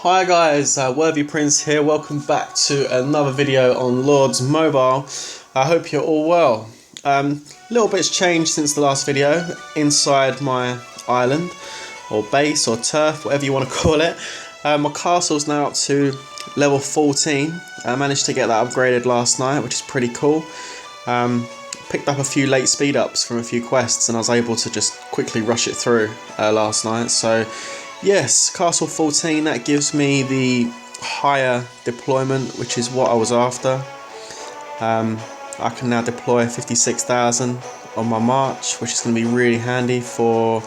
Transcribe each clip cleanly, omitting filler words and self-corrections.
Hi guys, Worthy Prince here. Welcome back to another video on Lords Mobile. I hope you're all well. Little bit's changed since the last video inside my island, or base, or turf, whatever you want to call it. My castle's now up to level 14. I managed to get that upgraded last night, which is pretty cool. Picked up a few late speed ups from a few quests and I was able to just quickly rush it through last night. So yes, Castle 14, that gives me the higher deployment, which is what I was after. I can now deploy 56,000 on my march, which is going to be really handy for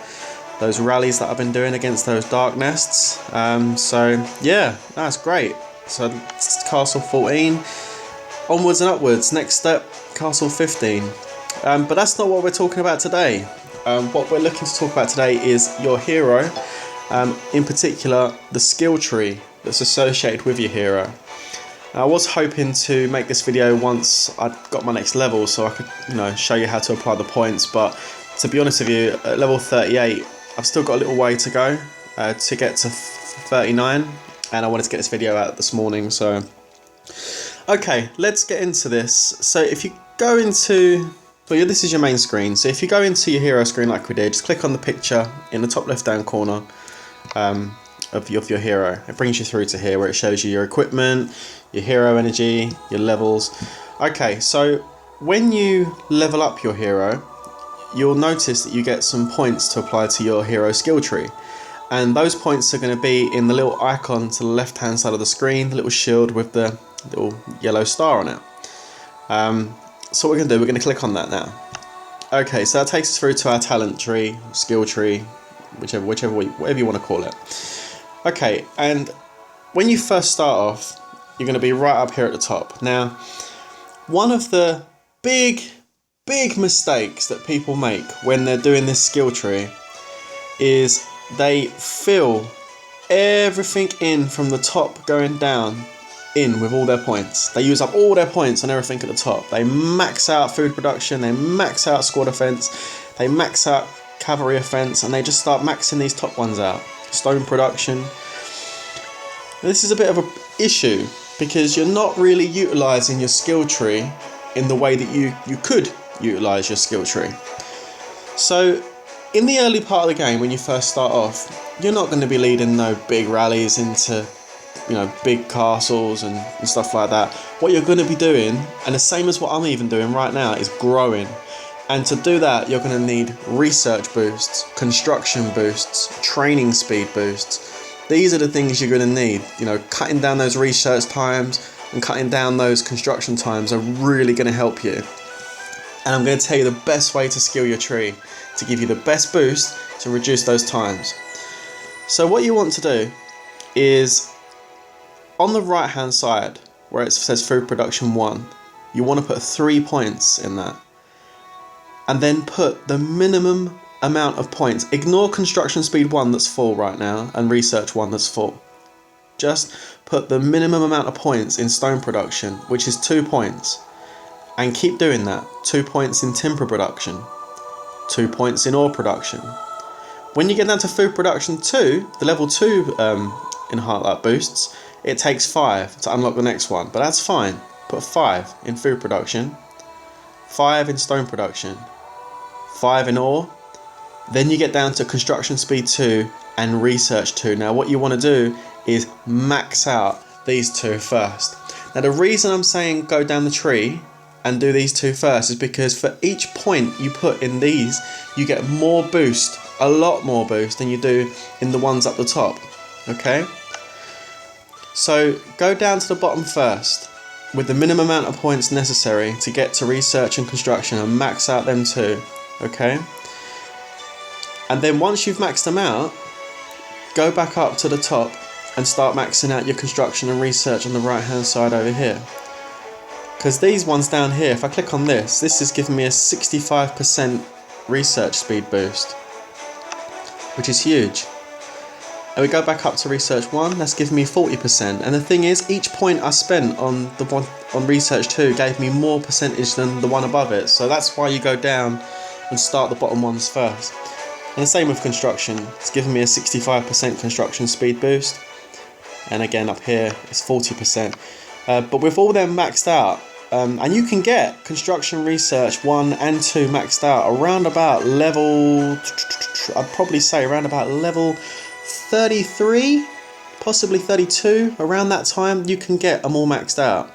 those rallies that I've been doing against those dark nests. So yeah, that's great. So Castle 14, onwards and upwards. Next step, Castle 15. But that's not what we're talking about today. What we're looking to talk about today is your hero. In particular, the skill tree that's associated with your hero. I was hoping to make this video once I got my next level, so I could, show you how to apply the points. But to be honest with you, at level 38, I've still got a little way to go to get to 39, and I wanted to get this video out this morning. So, okay, let's get into this. So, if you go into, well, this is your main screen. So, if you go into your hero screen like we did, just click on the picture in the top left-hand corner. Of your hero. It brings you through to here where it shows you your equipment, your hero energy, your levels. Okay, so when you level up your hero, you'll notice that you get some points to apply to your hero skill tree, and those points are going to be in the little icon to the left hand side of the screen, the little shield with the little yellow star on it. So what we're going to do, we're going to click on that now. Okay, so that takes us through to our talent tree, skill tree, whatever you want to call it. Okay, and when you first start off, you're going to be right up here at the top. Now, one of the big mistakes that people make when they're doing this skill tree is they fill everything in from the top going down in with all their points. They use up all their points on everything at the top. They max out food production, they max out squad offense, they max out cavalry offense, and they just start maxing these top ones out. Stone production. This is a bit of an issue because you're not really utilising your skill tree in the way that you could utilise your skill tree. So in the early part of the game, when you first start off, you're not going to be leading no big rallies into big castles and stuff like that. What you're going to be doing, and the same as what I'm even doing right now, is growing. And to do that, you're going to need research boosts, construction boosts, training speed boosts. These are the things you're going to need. Cutting down those research times and cutting down those construction times are really going to help you. And I'm going to tell you the best way to skill your tree to give you the best boost to reduce those times. So what you want to do is, on the right hand side where it says food production 1, you want to put 3 points in that. And then put the minimum amount of points. Ignore construction speed 1 that's full right now and research 1 that's full. Just put the minimum amount of points in stone production, which is 2 points. And keep doing that. 2 points in timber production. 2 points in ore production. When you get down to food production 2, the level 2 in Heartlight boosts, it takes 5 to unlock the next one. But that's fine. Put 5 in food production. 5 in stone production, 5 in ore. Then you get down to construction speed 2 and research 2. Now what you want to do is max out these 2 first. Now the reason I'm saying go down the tree and do these 2 first is because for each point you put in these, you get more boost, a lot more boost than you do in the ones up the top. Okay? So go down to the bottom first with the minimum amount of points necessary to get to research and construction, and max out them 2, okay? And then once you've maxed them out, go back up to the top and start maxing out your construction and research on the right hand side over here. Because these ones down here, if I click on this is giving me a 65% research speed boost, which is huge. And we go back up to research 1, that's giving me 40%. And the thing is, each point I spent on research 2 gave me more percentage than the one above it. So that's why you go down and start the bottom ones first. And the same with construction. It's giving me a 65% construction speed boost. and again up here it's 40%. But with all them maxed out, and you can get construction research 1 and 2 maxed out around about level, I'd probably say around about level 33, possibly 32, around that time you can get them all maxed out.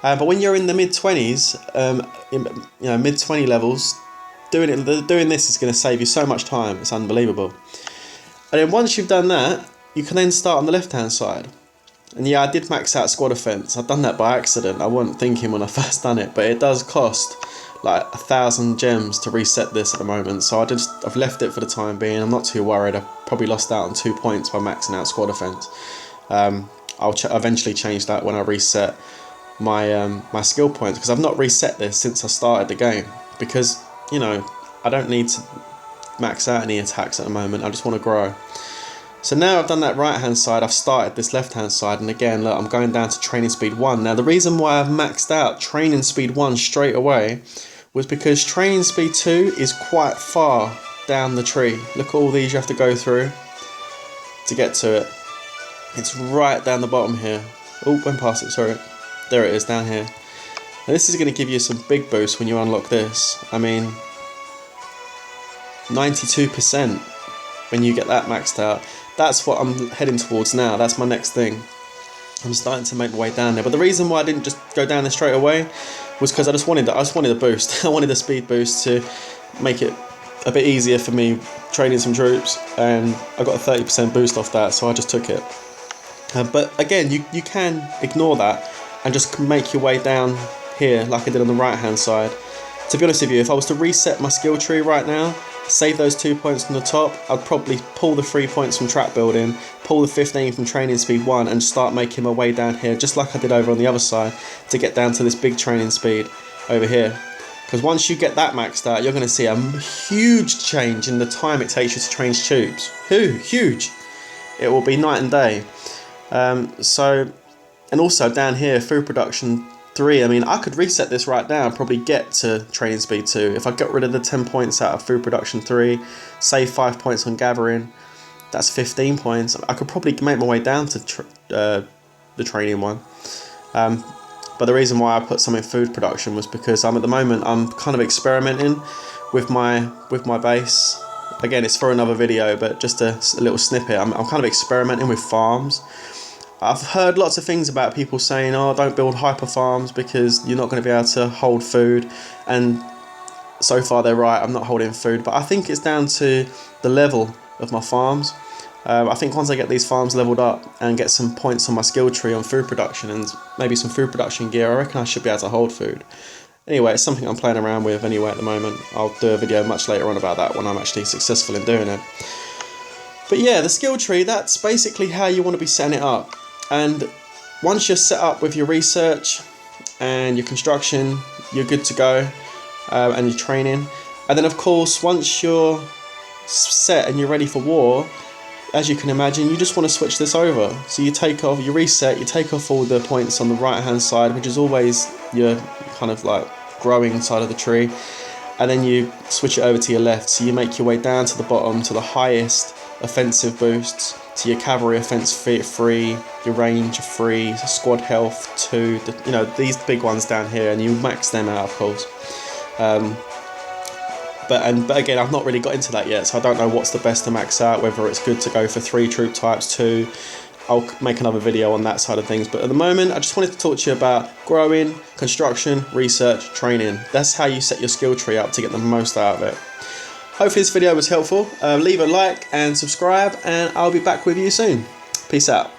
But when you're in the mid-20s, mid-20 levels, doing this is going to save you so much time. It's unbelievable. And then once you've done that, you can then start on the left-hand side. And yeah, I did max out squad offense. I've done that by accident. I wasn't thinking when I first done it, but it does cost like 1,000 gems to reset this at the moment. So I've left it for the time being. I'm not too worried. I probably lost out on 2 points by maxing out squad offense. I'll eventually change that when I reset my skill points, because I've not reset this since I started the game, because I don't need to max out any attacks at the moment. I just want to grow. So now I've done that right hand side, I've started this left hand side, and again look, I'm going down to training speed 1. Now the reason why I've maxed out training speed 1 straight away was because training speed 2 is quite far down the tree. Look at all these you have to go through to get to it. It's right down the bottom here. Oh, went past it, sorry. There it is, down here. And this is going to give you some big boosts when you unlock this. I mean, 92% when you get that maxed out. That's what I'm heading towards now. That's my next thing. I'm starting to make my way down there. But the reason why I didn't just go down there straight away was because I just wanted a boost. I wanted a speed boost to make it a bit easier for me training some troops, and I got a 30% boost off that, so I just took it. But again, you can ignore that and just make your way down here like I did on the right hand side. To be honest with you, if I was to reset my skill tree right now, save those 2 points from the top, I'd probably pull the 3 points from trap building, pull the 15 from training speed 1, and start making my way down here just like I did over on the other side to get down to this big training speed over here. Because once you get that maxed out, you're going to see a huge change in the time it takes you to train tubes. Huge! It will be night and day. And also down here, food production 3, I mean, I could reset this right now and probably get to training speed 2. If I got rid of the 10 points out of food production 3, save 5 points on gathering, that's 15 points. I could probably make my way down to the training one. But the reason why I put some in food production was because at the moment I'm kind of experimenting with my base. Again, it's for another video, but just a little snippet. I'm kind of experimenting with farms. I've heard lots of things about people saying, oh, don't build hyper farms because you're not going to be able to hold food, and so far they're right, I'm not holding food, but I think it's down to the level of my farms. I think once I get these farms leveled up and get some points on my skill tree on food production and maybe some food production gear, I reckon I should be able to hold food. Anyway, it's something I'm playing around with anyway at the moment. I'll do a video much later on about that when I'm actually successful in doing it. But yeah, the skill tree, that's basically how you want to be setting it up. And once you're set up with your research and your construction, you're good to go, and your training. And then of course, once you're set and you're ready for war, as you can imagine, you just want to switch this over. So you take off, you reset, you take off all the points on the right hand side, which is always your kind of like growing side of the tree, and then you switch it over to your left. So you make your way down to the bottom to the highest offensive boosts, to your cavalry offense 3, your range 3, squad health 2, these big ones down here, and you max them out of course. But again, I've not really got into that yet, so I don't know what's the best to max out, whether it's good to go for 3 troop types, 2. I'll make another video on that side of things, but at the moment I just wanted to talk to you about growing, construction, research, training. That's how you set your skill tree up to get the most out of it. Hopefully this video was helpful. Leave a like and subscribe, and I'll be back with you soon. Peace out.